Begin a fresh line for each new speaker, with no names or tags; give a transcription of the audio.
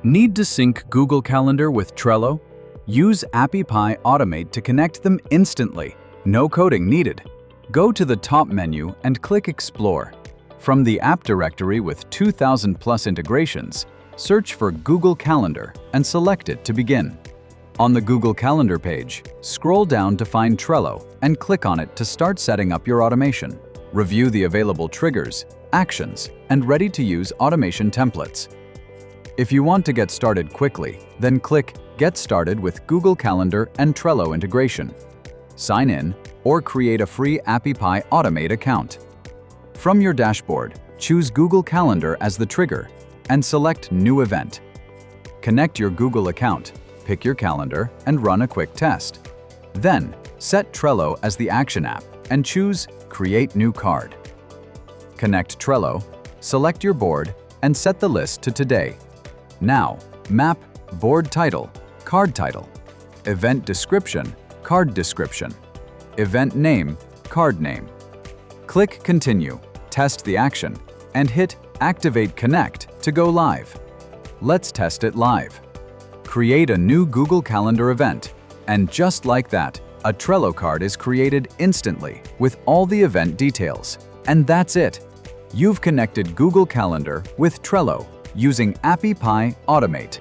Need to sync Google Calendar with Trello? Use Appy Pie Automate to connect them instantly. No coding needed. Go to the top menu and click Explore. From the app directory with 2,000+ integrations, search for Google Calendar and select it to begin. On the Google Calendar page, scroll down to find Trello and click on it to start setting up your automation. Review the available triggers, actions, and ready-to-use automation templates. If you want to get started quickly, then click Get Started with Google Calendar and Trello integration. Sign in or create a free Appy Pie Automate account. From your dashboard, choose Google Calendar as the trigger and select New Event. Connect your Google account, pick your calendar, and run a quick test. Then, set Trello as the action app and choose Create New Card. Connect Trello, select your board, and set the list to today. Now, map board title, card title, event description, card description, event name, card name. Click Continue, test the action, and hit Activate Connect to go live. Let's test it live. Create a new Google Calendar event, and just like that, a Trello card is created instantly with all the event details. And that's it. You've connected Google Calendar with Trello using Appy Pie Automate.